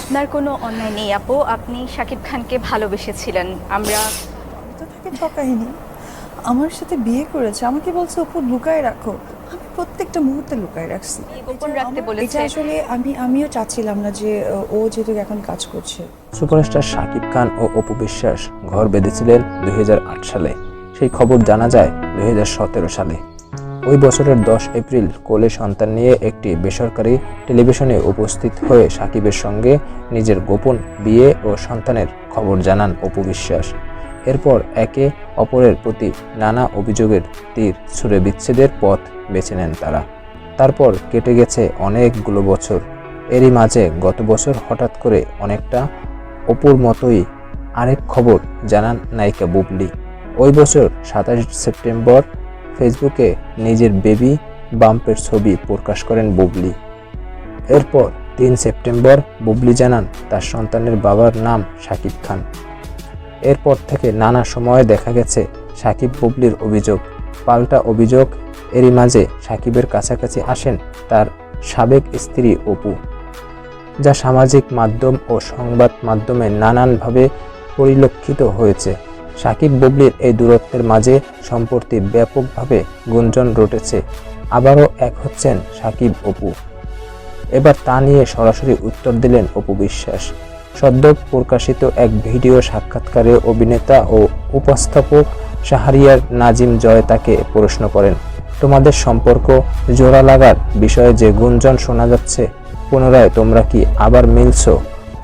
আপনার কোনো অন্যায় নেই আপু, আপনি শাকিব খানকে ভালোবেসেছিলেন। আমরা তো তাকে ঠকাইনি, আমার সাথে বিয়ে করেছে, আমাকে বলছে অপু লুকায় রাখো, আমি প্রত্যেকটা মুহূর্তে লুকায় রাখছি। গোপন রাখতে এটা বলেছে। আসলে আমিও চাচ্ছিলাম না যে ও যেহেতু এখন কাজ করছে। সুপারস্টার শাকিব খান ও অপু বিশ্বাস ঘর বেঁধেছিলেন 2008 সালে। সেই খবর জানা যায় 2017 সালে। ওই বছরের 10 এপ্রিল কোলে সন্তান নিয়ে একটি বেসরকারি টেলিভিশনে উপস্থিত হয়ে শাকিবের সঙ্গে নিজের গোপন বিয়ে ও সন্তানের খবর জানান অপু বিশ্বাস। এরপর একে অপরের প্রতি নানা অভিযোগের তীর ছুঁড়ে বিচ্ছেদের পথ বেছে নেন তারা। তারপর কেটে গেছে অনেকগুলো বছর। এরই মাঝে গত বছর হঠাৎ করে অনেকটা অপুর মতোই আরেক খবর জানান নায়িকা বুবলি। ওই বছর 27 সেপ্টেম্বর ফেসবুকে নিজের বেবি বাম্পের ছবি প্রকাশ করেন বুবলি। এরপর 3 সেপ্টেম্বর বুবলি জানান তার সন্তানের বাবার নাম শাকিব খান। এরপর থেকে নানা সময়ে দেখা গেছে শাকিব বুবলির অভিযোগ পাল্টা অভিযোগ। এরই মাঝে শাকিবের কাছাকাছি আসেন তার সাবেক স্ত্রী অপু, যা সামাজিক মাধ্যম ও সংবাদ মাধ্যমে নানানভাবে পরিলক্ষিত হয়েছে। শাকিব বুবলির এই দূরত্বের মাঝে সম্প্রতি ব্যাপকভাবে গুঞ্জন রটেছে। আবারও এক হচ্ছেন শাকিব অপু। এবার তা নিয়ে সরাসরি উত্তর দিলেন অপু বিশ্বাস। সদ্য প্রকাশিত এক ভিডিও সাক্ষাৎকারে অভিনেতা ও উপস্থাপক শাহরিয়ার নাজিম জয় তাকে প্রশ্ন করেন, তোমাদের সম্পর্ক জোড়া লাগার বিষয়ে যে গুঞ্জন শোনা যাচ্ছে, পুনরায় তোমরা কি আবার মিলছো?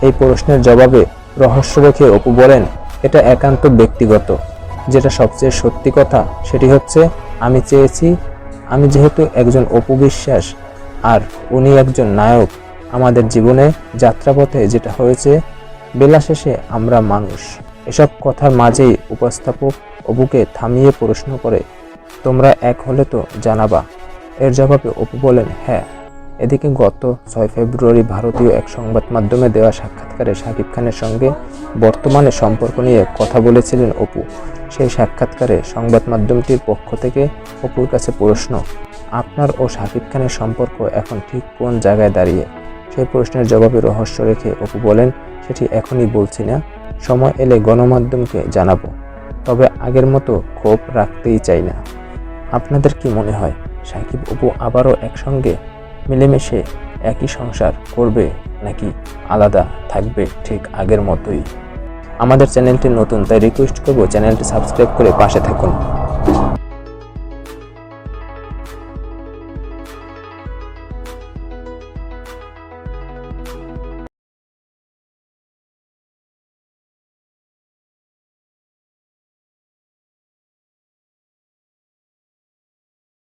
এই প্রশ্নের জবাবে রহস্য রেখে অপু বলেন, এটা একান্ত ব্যক্তিগত। যেটা সবচেয়ে সত্যি কথা সেটি হচ্ছে আমি চেয়েছি, আমি যেহেতু একজন অপু বিশ্বাস আর উনি একজন নায়ক, আমাদের জীবনে যাত্রাপথে যেটা হয়েছে, বেলা শেষে আমরা মানুষ। এসব কথার মাঝেই উপস্থাপক অপুকে থামিয়ে প্রশ্ন করে, তোমরা এক হলে তো জানাবা। এর জবাবে অপু বলেন, হ্যাঁ। এদিকে গত 6 ফেব্রুয়ারি ভারতীয় এক সংবাদ মাধ্যমে দেওয়া সাক্ষাৎকারে শাকিব খানের সঙ্গে বর্তমানে সম্পর্ক নিয়ে কথা বলেছিলেন অপু। সেই সাক্ষাৎকারে সংবাদ মাধ্যমটির পক্ষ থেকে অপুর কাছে প্রশ্ন, আপনার ও শাকিব খানের সম্পর্ক এখন ঠিক কোন জায়গায় দাঁড়িয়ে? সেই প্রশ্নের জবাবে রহস্য রেখে অপু বলেন, সেটি এখনই বলছি না, সময় এলে গণমাধ্যমকে জানাবো। তবে আগের মতো ক্ষোভ রাখতেই চাই না। আপনাদের কি মনে হয় শাকিব অপু আবারও একসঙ্গে মিলেমিশে একই সংসার করবে নাকি আলাদা থাকবে ঠিক আগের মতোই? আমাদের চ্যানেলটি নতুন, তাই রিকোয়েস্ট করব চ্যানেলটি সাবস্ক্রাইব করে পাশে থাকুন।